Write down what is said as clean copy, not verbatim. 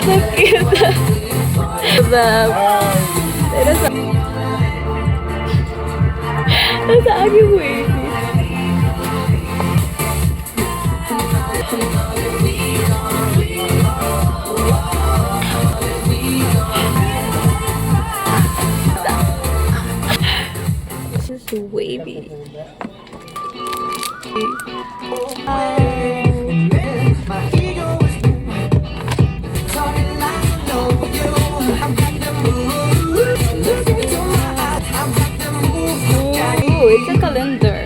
so cute. Nasa aking baby. This is wavy. Oh, it's a calendar.